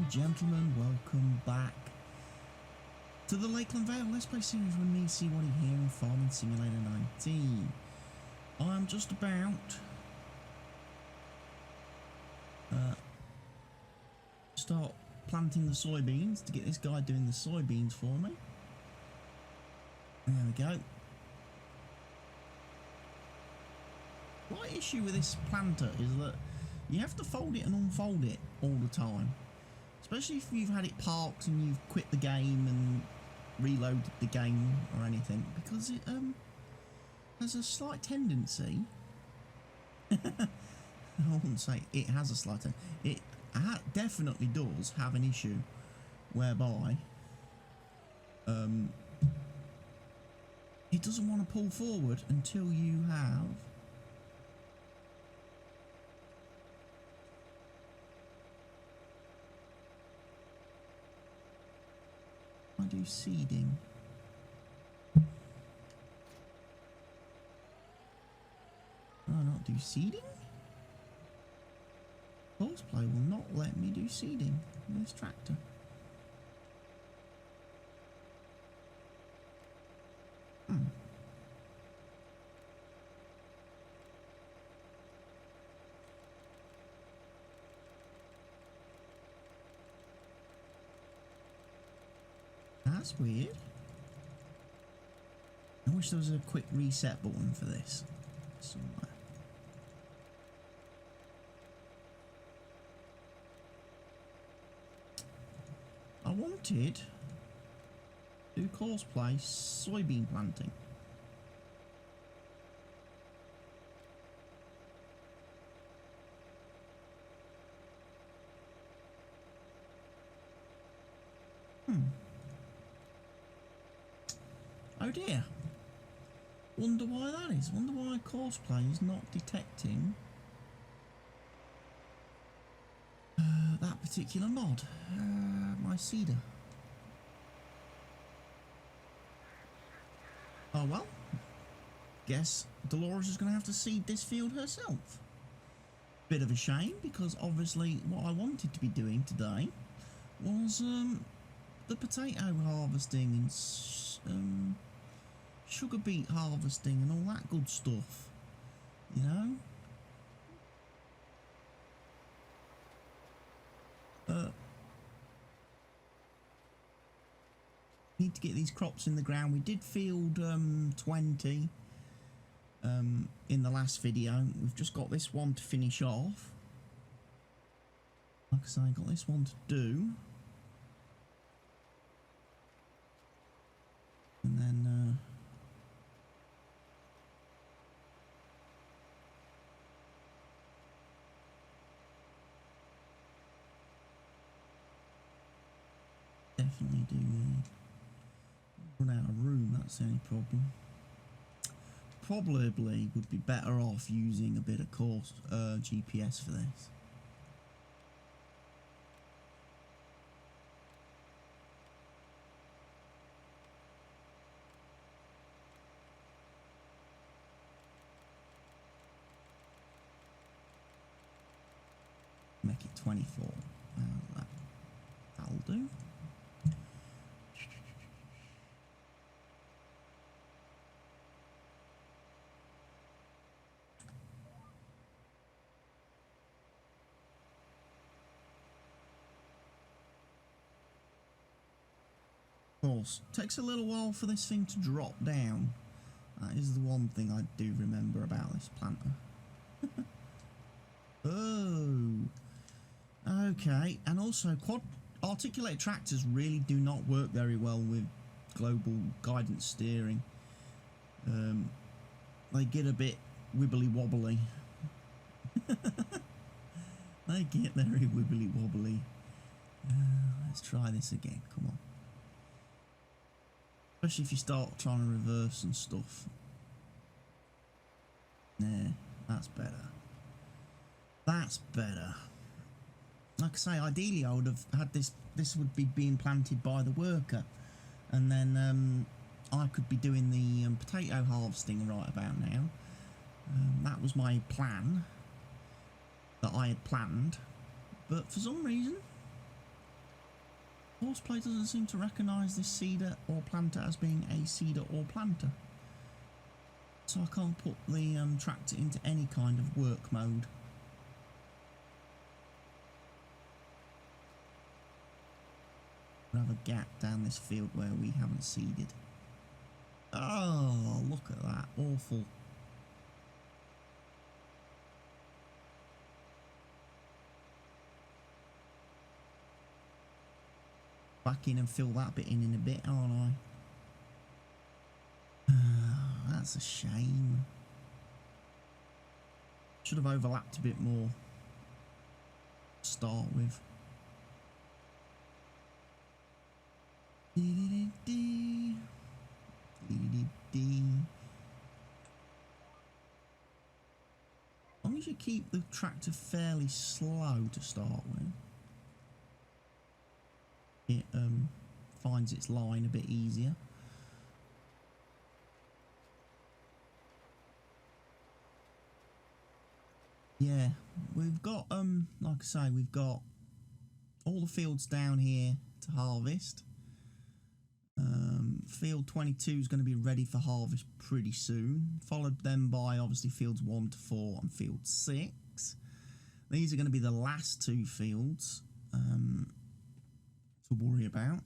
and gentlemen, welcome back to the Lakeland Vale Let's Play series with me, CWATTYESO here in Farming Simulator 19. I'm just about start planting the soybeans to get this guy doing the soybeans for me. There we go. My issue with this planter is that you have to fold it and unfold it all the time, especially if you've had it parked and you've quit the game and reloaded the game or anything, because it has a slight tendency I wouldn't say it has a slight tendency, it definitely does have an issue whereby it doesn't want to pull forward until you have do seeding. Oh, not do seeding? Horseplay will not let me do seeding with this tractor. That's weird. I wish there was a quick reset button for this somewhere. I wanted to cosplay soybean planting. Oh dear. Wonder why that is. Wonder why cosplay is not detecting that particular mod. My seeder. Oh well. Guess Dolores is going to have to seed this field herself. Bit of a shame, because obviously what I wanted to be doing today was the potato harvesting and sugar beet harvesting and all that good stuff, you know. Need to get these crops in the ground. We did field 20 in the last video. We've just got this one to finish off. Like I say, got this one to do, and then definitely do run out of room. That's the only problem. Probably would be better off using a bit of course GPS for this. Make it 24. That'll do. Of course, takes a little while for this thing to drop down. That is the one thing I do remember about this planter. Oh, okay. And also, quad articulated tractors really do not work very well with global guidance steering. They get a bit wibbly wobbly. They get very wibbly wobbly. Let's try this again. Come on. Especially if you start trying to reverse and stuff. Nah, that's better. That's better. Like I say, ideally I would have had this would be being planted by the worker, and then I could be doing the potato harvesting right about now. That was my plan that I had planned, but for some reason Horseplay doesn't seem to recognise this seeder or planter as being a seeder or planter. So I can't put the tractor into any kind of work mode. We have a gap down this field where we haven't seeded. Oh, look at that. Awful. Back in and fill that bit in a bit, aren't I? That's a shame. Should have overlapped a bit more to start with. As long as you keep the tractor fairly slow to start with, it finds its line a bit easier. Yeah, we've got like I say, we've got all the fields down here to harvest. Field 22 is going to be ready for harvest pretty soon, followed then by obviously fields 1 to 4 and field 6. These are going to be the last two fields to worry about,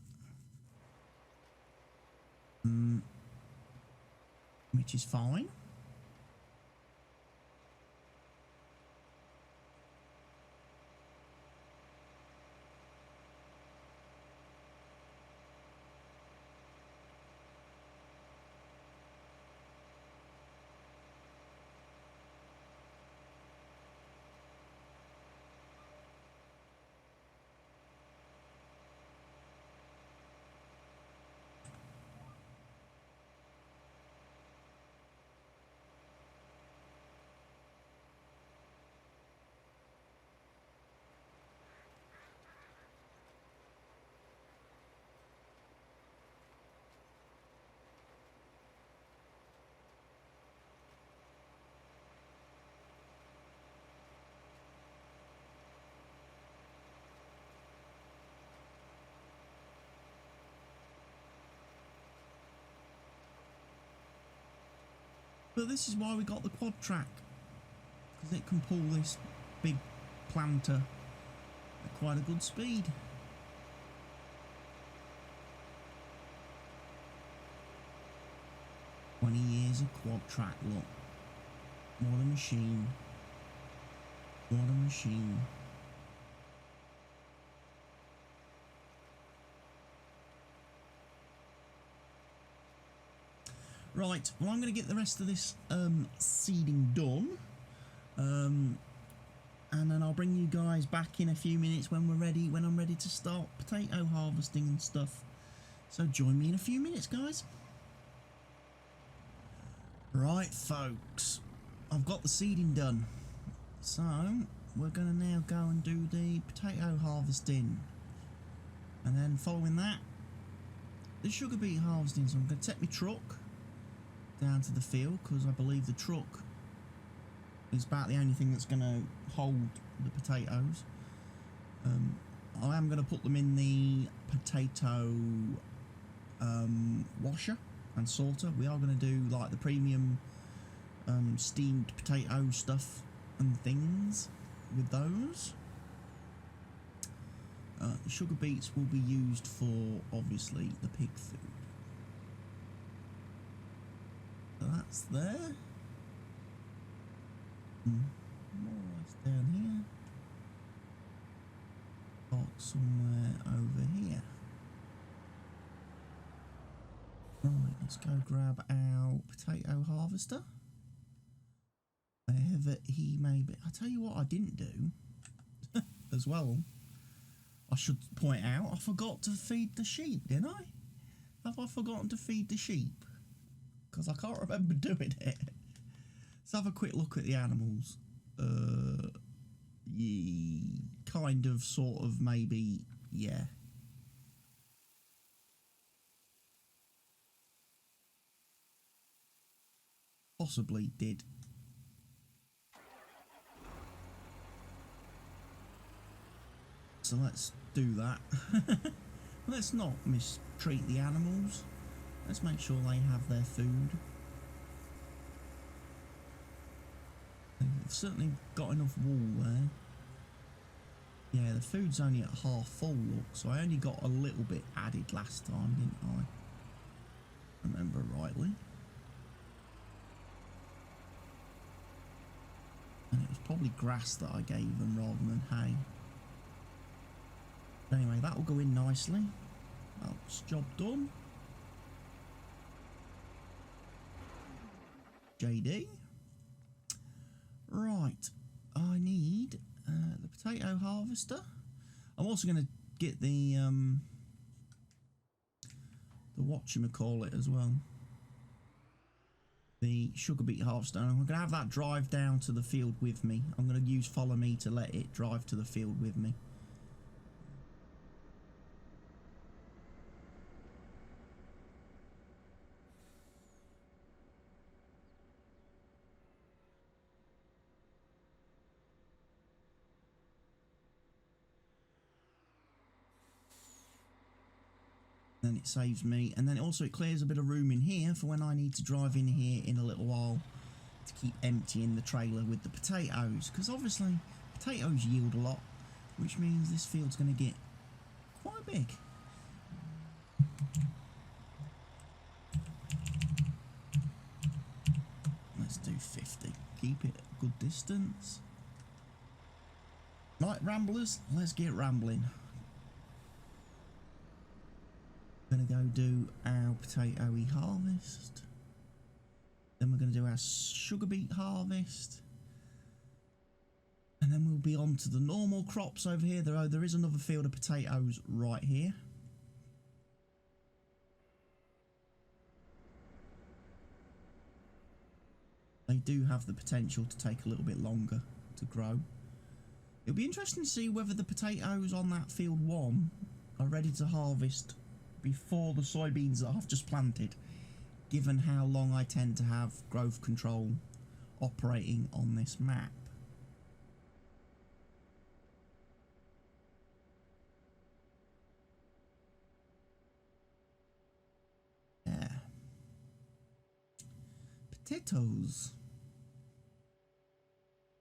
which is fine. But this is why we got the quad track, because it can pull this big planter at quite a good speed. "20 years of quad track, look. What a machine. What a machine." Right, well, I'm going to get the rest of this seeding done, and then I'll bring you guys back in a few minutes when we're ready, when I'm ready to start potato harvesting and stuff. So join me in a few minutes, guys. Right, folks, I've got the seeding done, so we're going to now go and do the potato harvesting, and then following that, the sugar beet harvesting. So I'm going to take my truck down to the field, because I believe the truck is about the only thing that's going to hold the potatoes. I am going to put them in the potato washer and sorter. We are going to do like the premium steamed potato stuff and things with those. The sugar beets will be used for obviously the pig food. So that's there. More or less down here. Got somewhere over here. Right, let's go grab our potato harvester. Wherever he may be. I'll tell you what I didn't do as well. I should point out, I forgot to feed the sheep, didn't I? Have I forgotten to feed the sheep? Because I can't remember doing it. Let's have a quick look at the animals. Kind of, sort of, maybe, yeah. Possibly did. So let's do that. Let's not mistreat the animals. Let's make sure they have their food. They've certainly got enough wool there. Yeah, the food's only at half full, look, so I only got a little bit added last time, didn't I? Remember rightly. And it was probably grass that I gave them rather than hay. But anyway, that will go in nicely. That's job done. JD. Right, I need the potato harvester. I'm also going to get the whatchamacallit as well. The sugar beet harvester. And I'm going to have that drive down to the field with me. I'm going to use follow me to let it drive to the field with me. Then it saves me, and then also it clears a bit of room in here for when I need to drive in here in a little while to keep emptying the trailer with the potatoes, because obviously potatoes yield a lot, which means this field's going to get quite big. Let's do 50. Keep it a good distance. Right, ramblers, let's get rambling. Going to go do our potatoey harvest. Then we're going to do our sugar beet harvest. And then we'll be on to the normal crops over here. There is another field of potatoes right here. They do have the potential to take a little bit longer to grow. It'll be interesting to see whether the potatoes on that field 1 are ready to harvest before the soybeans that I've just planted, given how long I tend to have growth control operating on this map. Yeah. Potatoes.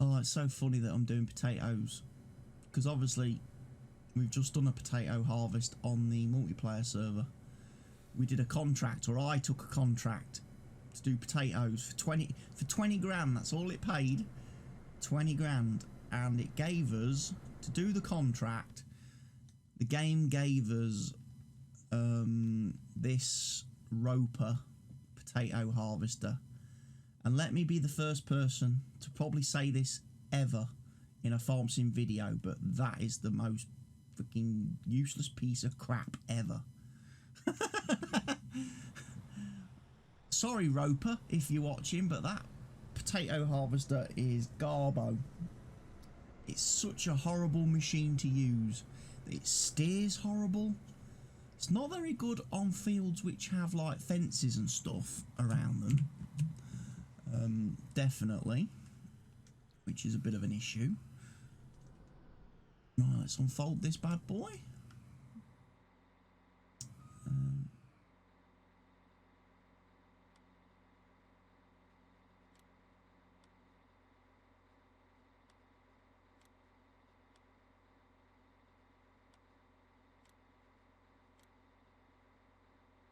Oh, it's so funny that I'm doing potatoes, because obviously we've just done a potato harvest on the multiplayer server. We did a contract, or I took a contract to do potatoes for 20 grand. That's all it paid, 20 grand, and it gave us, to do the contract, the game gave us this Roper potato harvester. And let me be the first person to probably say this ever in a farm sim video, but that is the most freaking useless piece of crap ever. Sorry, Roper, if you're watching, but that potato harvester is garbo. It's such a horrible machine to use. It steers horrible. It's not very good on fields which have like fences and stuff around them. Definitely, which is a bit of an issue. Right, let's unfold this bad boy.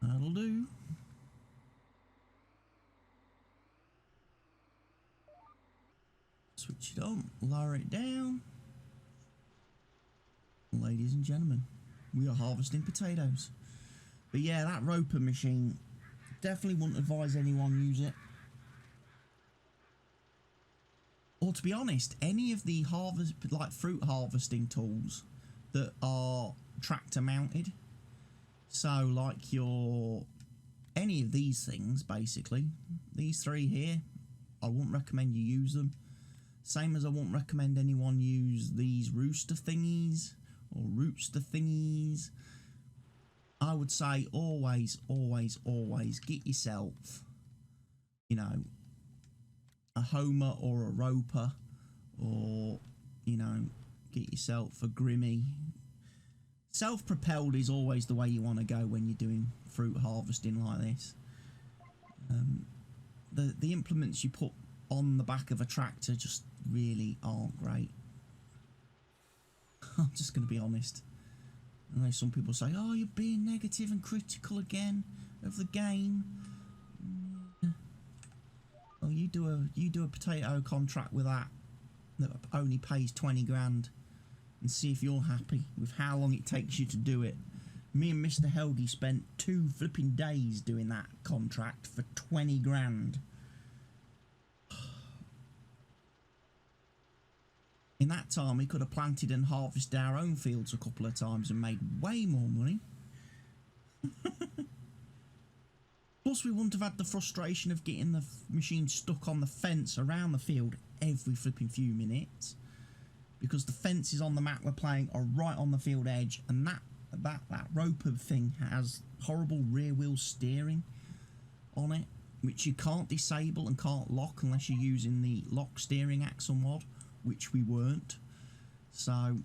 That'll do. Switch it on, lower it down. Ladies and gentlemen, we are harvesting potatoes. But yeah, that Roper machine, definitely wouldn't advise anyone use it. Or to be honest, any of the fruit harvesting tools that are tractor mounted. So like any of these things, basically, these 3 here, I wouldn't recommend you use them. Same as I won't recommend anyone use these rooster thingies or rootster thingies. I would say always, always, always get yourself, you know, a Homer or a Roper, or, you know, get yourself a Grimmy, Self-propelled is always the way you want to go when you're doing fruit harvesting like this. The implements you put on the back of a tractor just really aren't great. I'm just going to be honest. I know some people say, oh, you're being negative and critical again of the game. Well, you do a potato contract with that only pays 20 grand and see if you're happy with how long it takes you to do it. Me and Mr. Helgi spent 2 flipping days doing that contract for 20 grand. In that time, we could have planted and harvested our own fields a couple of times and made way more money. Plus, we wouldn't have had the frustration of getting the machine stuck on the fence around the field every flipping few minutes. Because the fences on the map we're playing are right on the field edge, and that roper thing has horrible rear wheel steering on it, which you can't disable and can't lock unless you're using the lock steering axle mod, which we weren't. So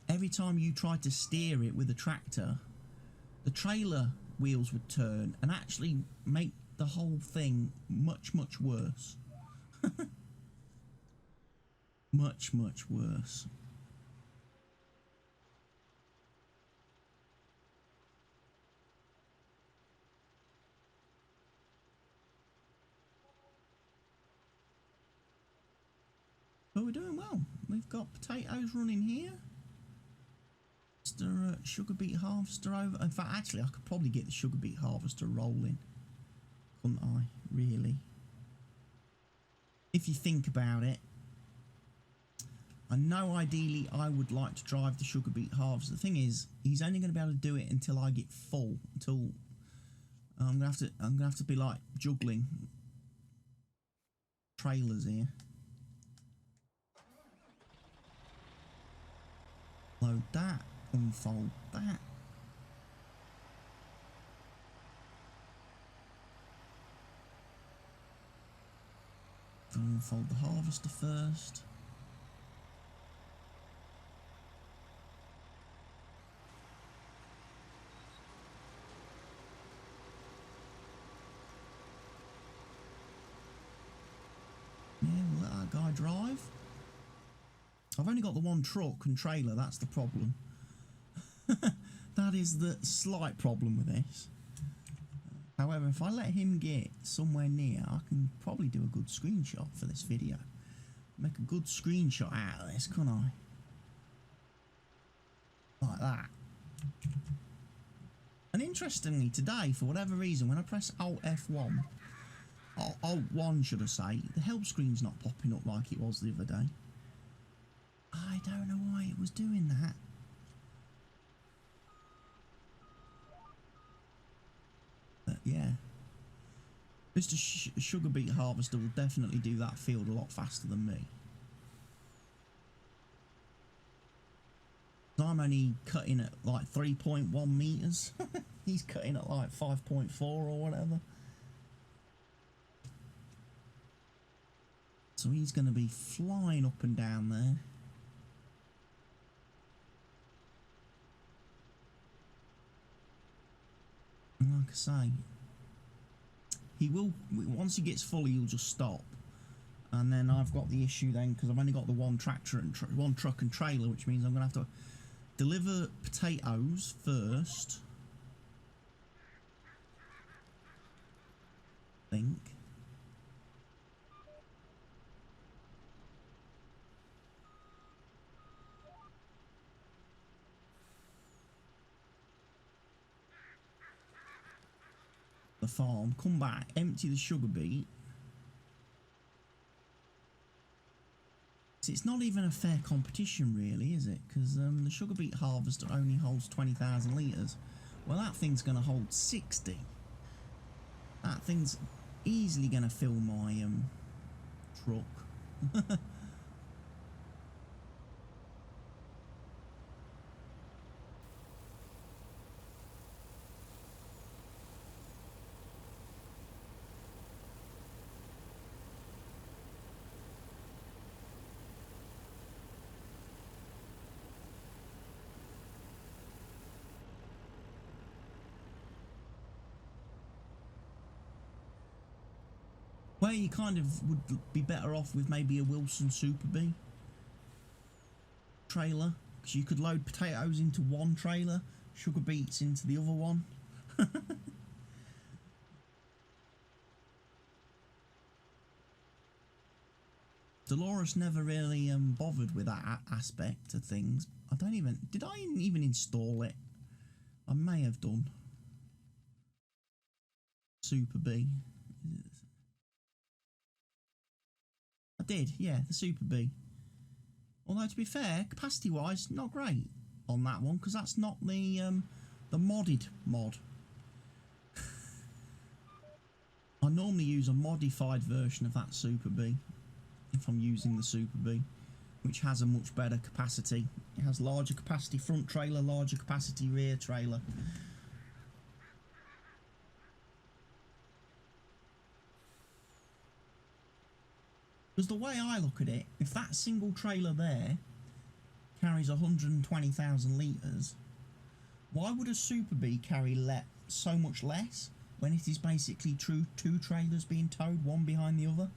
every time you tried to steer it with a tractor, the trailer wheels would turn and actually make the whole thing much worse. much worse. But we're doing well. We've got potatoes running here. Sugar beet harvester over. In fact, actually, I could probably get the sugar beet harvester rolling, couldn't I? Really, if you think about it. I know ideally I would like to drive the sugar beet harvester. The thing is, he's only going to be able to do it until I get full. Until I'm gonna have to be like juggling trailers here. Load that, unfold that. Unfold the harvester first. Yeah, we'll let that guy drive. I've only got the one truck and trailer, that's the problem. That is the slight problem with this. However, if I let him get somewhere near, I can probably do a good screenshot for this video. Make a good screenshot out of this, can't I? Like that. And interestingly, today, for whatever reason, when I press Alt F1, Alt 1 should I say, the help screen's not popping up like it was the other day. I don't know why it was doing that. But yeah, Mr. Sugar Beet Harvester will definitely do that field a lot faster than me. I'm only cutting at like 3.1 meters. He's cutting at like 5.4 or whatever. So he's going to be flying up and down there. And like I say, he will, once he gets full, he'll just stop. And then I've got the issue then, because I've only got the one tractor and one truck and trailer, which means I'm going to have to deliver potatoes first. I think. The farm, come back, empty the sugar beet. It's not even a fair competition really, is it? Because the sugar beet harvester only holds 20,000 litres. Well, that thing's going to hold 60. That thing's easily going to fill my truck. Where you kind of would be better off with maybe a Wilson Super B trailer, because you could load potatoes into one trailer, sugar beets into the other one. Dolores never really bothered with that aspect of things. Did I even install it? I may have done. Super B. I did, yeah, the Super B. Although to be fair, capacity wise, not great on that one, because that's not the modded mod. I normally use a modified version of that Super B if I'm using the Super B, which has a much better capacity. It has larger capacity front trailer, larger capacity rear trailer. Because the way I look at it, if that single trailer there carries 120,000 litres, why would a Super B carry so much less when it is basically two trailers being towed, one behind the other?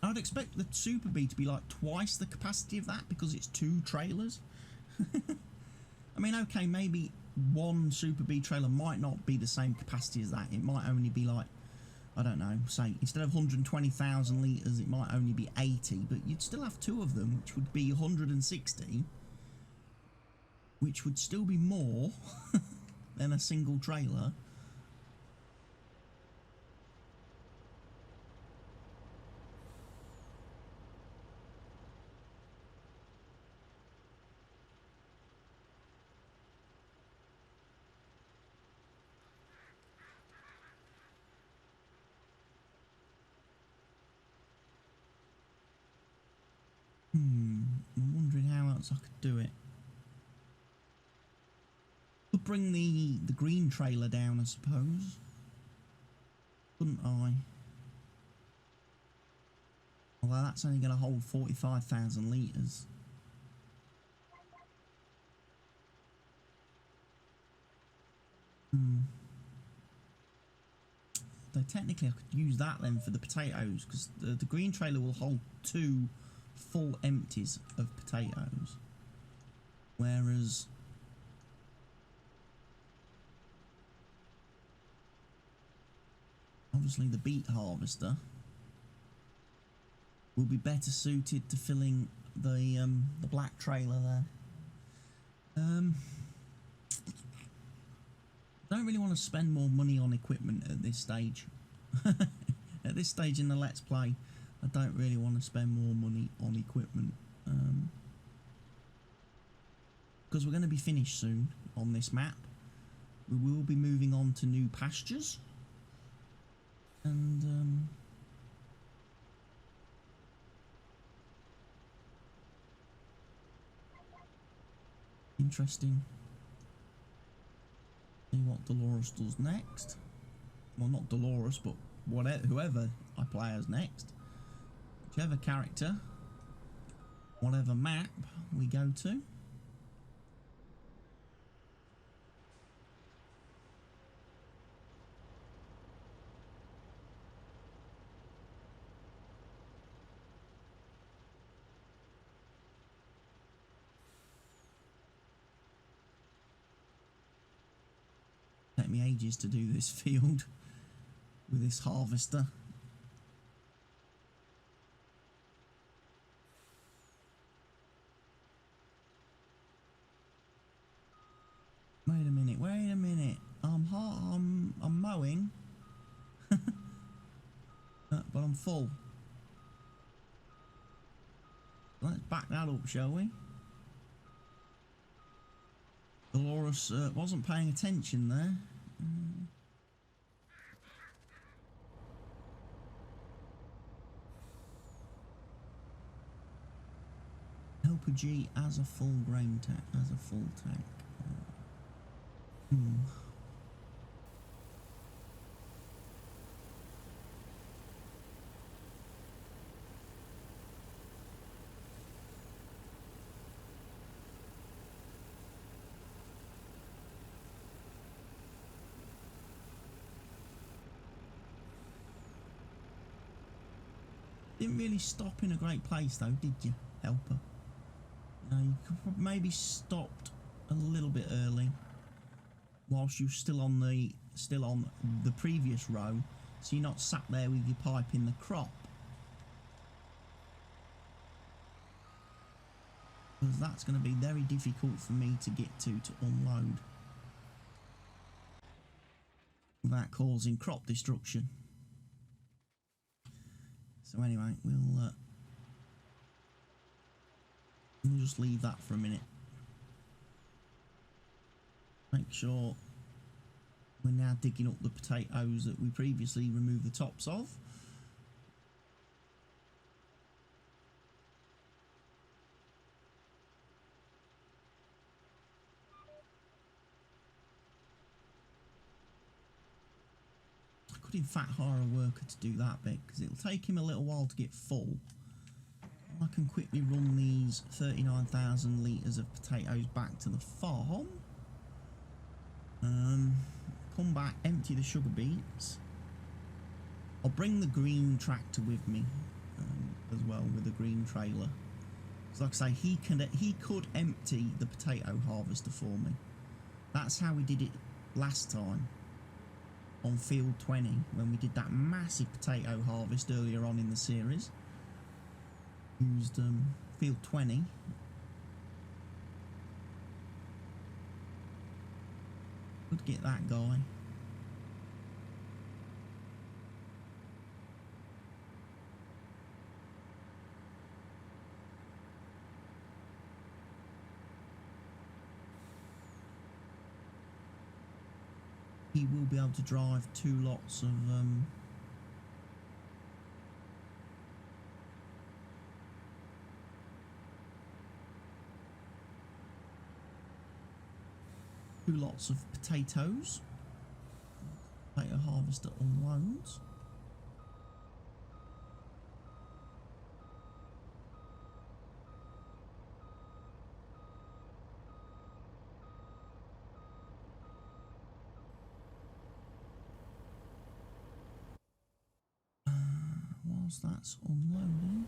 I would expect the Super B to be like twice the capacity of that because it's two trailers. I mean, okay, maybe one Super B trailer might not be the same capacity as that. It might only be like, I don't know, say instead of 120,000 litres it might only be 80, but you'd still have two of them, which would be 160, which would still be more than a single trailer. I'm wondering how else I could do it. Could bring the green trailer down, I suppose. Couldn't I? Although that's only going to hold 45,000 litres. Though technically I could use that then for the potatoes, because the green trailer will hold 2 full empties of potatoes, whereas obviously the beet harvester will be better suited to filling the black trailer there. Don't really want to spend more money on equipment at this stage. At this stage in the Let's Play, I don't really want to spend more money on equipment. Because we're going to be finished soon on this map. We will be moving on to new pastures. And interesting. See what Dolores does next. Well, not Dolores, but whoever I play as next. Whichever character, whatever map we go to. Take me ages to do this field with this harvester. Wait a minute. I'm mowing, but I'm full. Let's back that up, shall we? Dolores wasn't paying attention there. Helper G as a full grain tank, as a full tank. Didn't really stop in a great place though, did you, Helper? You could maybe stopped a little bit early, whilst you're still on the previous row, so you're not sat there with your pipe in the crop. Because that's going to be very difficult for me to get to unload without causing crop destruction. So anyway, we'll just leave that for a minute. Make sure we're now digging up the potatoes that we previously removed the tops of. I could in fact hire a worker to do that bit, because it'll take him a little while to get full. I can quickly run these 39,000 litres of potatoes back to the farm. Come back, empty the sugar beets. I'll bring the green tractor with me as well, with the green trailer. So like I say, he could empty the potato harvester for me. That's how we did it last time on field 20, when we did that massive potato harvest earlier on in the series. Used field 20. Could get that guy. He will be able to drive 2 lots of 2 lots of potatoes. Potato harvester unloads. Whilst that's unloading,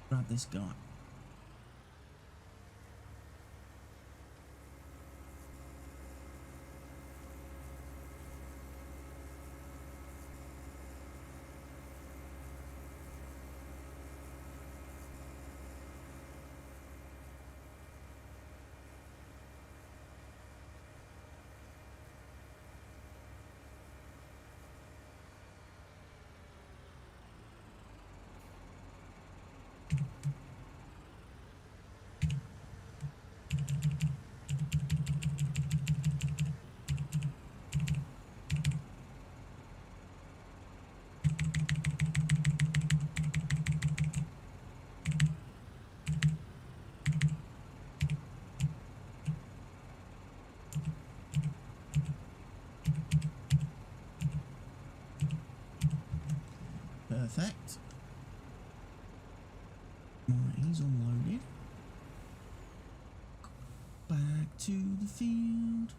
grab this guy. Perfect. Right, he's unloaded. Back to the field.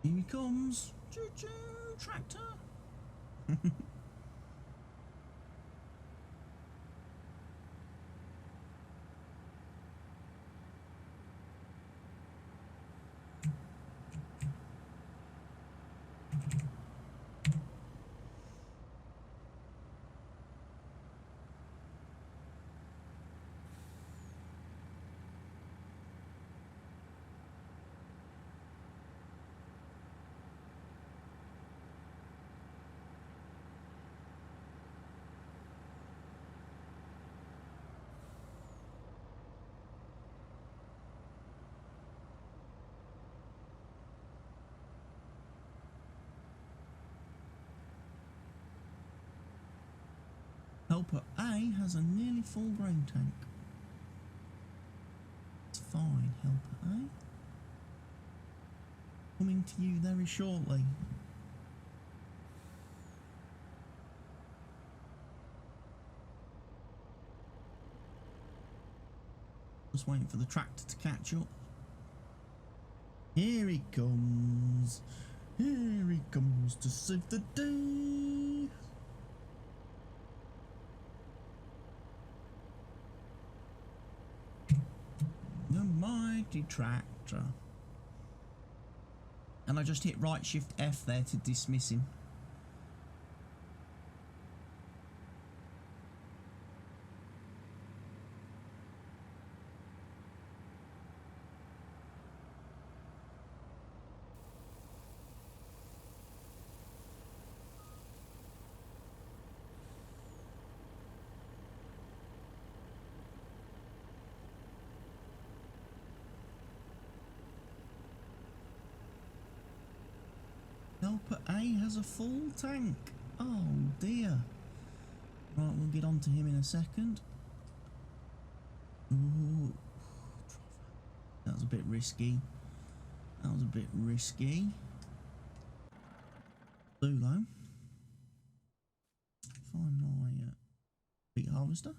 Here he comes. Choo-choo, tractor. Helper A has a nearly full grain tank. It's fine, Helper A. Coming to you very shortly. Just waiting for the tractor to catch up. Here he comes. Here he comes to save the day. The mighty tractor. And I just hit right shift F there to dismiss him. Helper A has a full tank. Oh dear. Right, we'll get on to him in a second. Ooh. That was a bit risky. That was a bit risky. Lulu. Find my wheat harvester.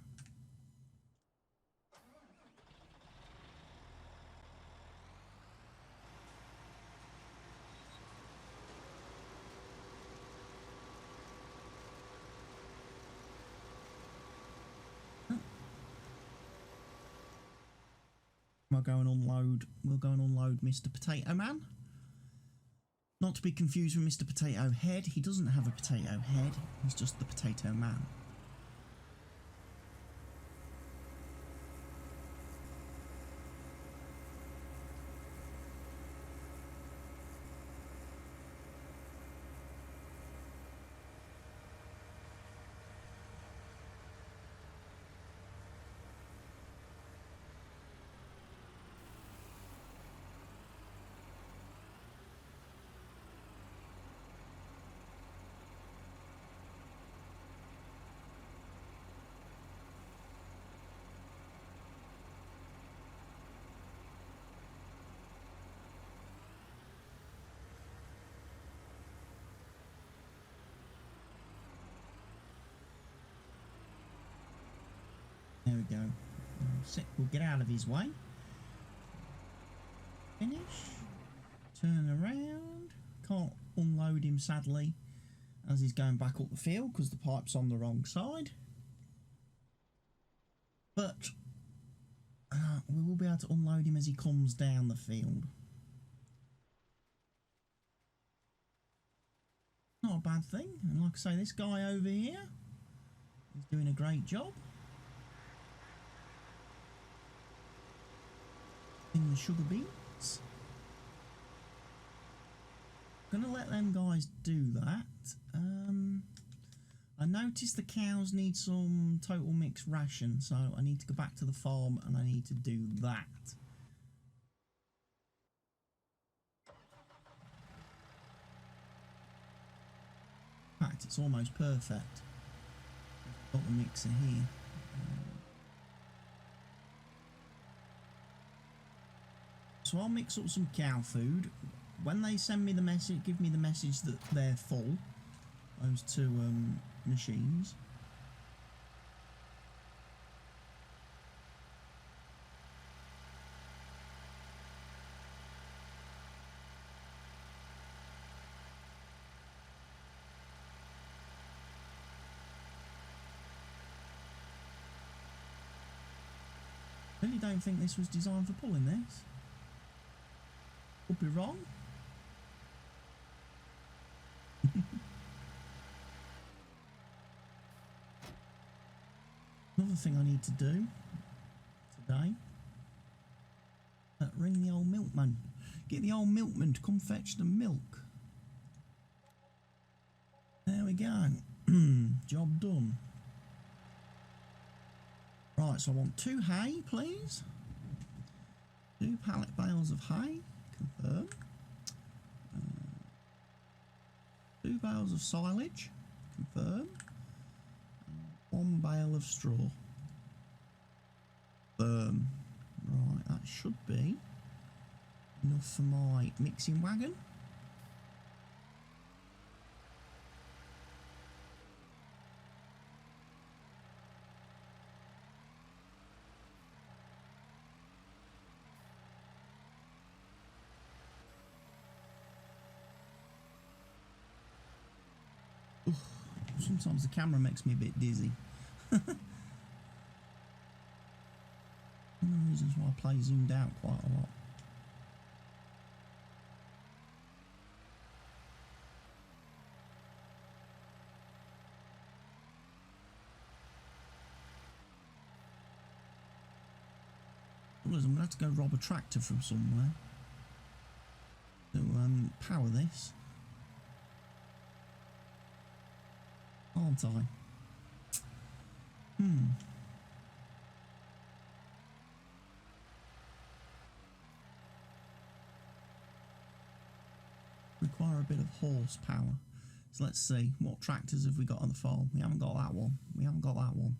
We'll go and unload Mr. Potato Man. Not to be confused with Mr. Potato Head. He doesn't have a potato head. He's just the Potato Man. There we go. We'll get out of his way. Finish. Turn around. Can't unload him sadly as he's going back up the field because the pipe's on the wrong side. But we will be able to unload him as he comes down the field. Not a bad thing. And like I say, this guy over here is doing a great job. In the sugar beets. Gonna let them guys do that. I noticed the cows need some total mix ration, so I need to go back to the farm and I need to do that. In fact, it's almost perfect. Got the mixer here. So I'll mix up some cow food. When they send me the message, give me the message that they're full. Those two machines. I really don't think this was designed for pulling this. Could be wrong. Another thing I need to do today. Ring the old milkman. Get the old milkman to come fetch the milk. There we go. Job done. Right, so I want 2 hay, please. 2 pallet bales of hay. Confirm. 2 bales of silage. Confirm. 1 bale of straw. Right, that should be enough for my mixing wagon. Sometimes the camera makes me a bit dizzy. One of the reasons why I play zoomed out quite a lot. I'm going to have to go rob a tractor from somewhere to power this, aren't I? Require a bit of horsepower. So let's see, what tractors have we got on the farm? We haven't got that one. We haven't got that one.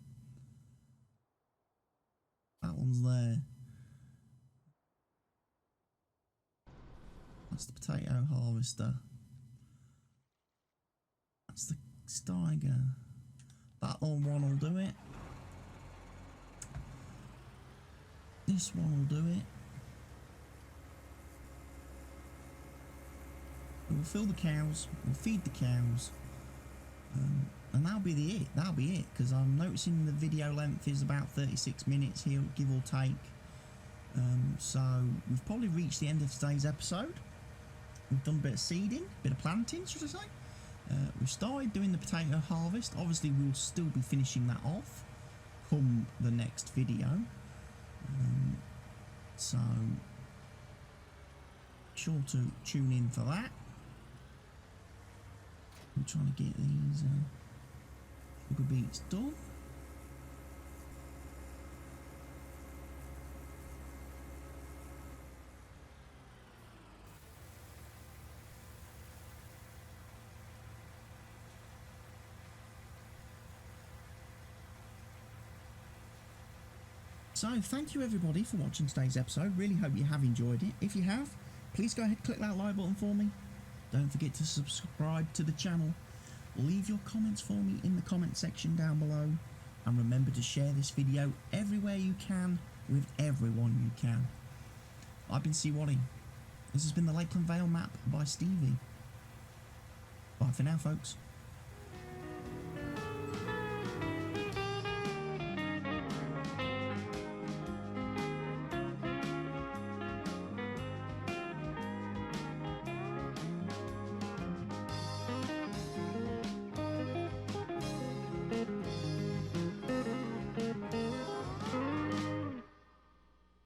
That one's there. That's the potato harvester. That's the Steiger. That one will do it. This one will do it. We'll fill the cows, we'll feed the cows, and that'll be it. That'll be it, because I'm noticing the video length is about 36 minutes here, give or take. So we've probably reached the end of today's episode. We've done a bit of seeding, a bit of planting, should I say. We've started doing the potato harvest. Obviously, we'll still be finishing that off come the next video. So sure to tune in for that. I'm trying to get these sugar beets done. So thank you everybody for watching today's episode. Really hope you have enjoyed it. If you have, please go ahead, click that like button for me. Don't forget to subscribe to the channel. Leave your comments for me in the comment section down below. And remember to share this video everywhere you can with everyone you can. I've been CWATTY. This has been the Lakeland Vale Map by Stevie. Bye for now, folks.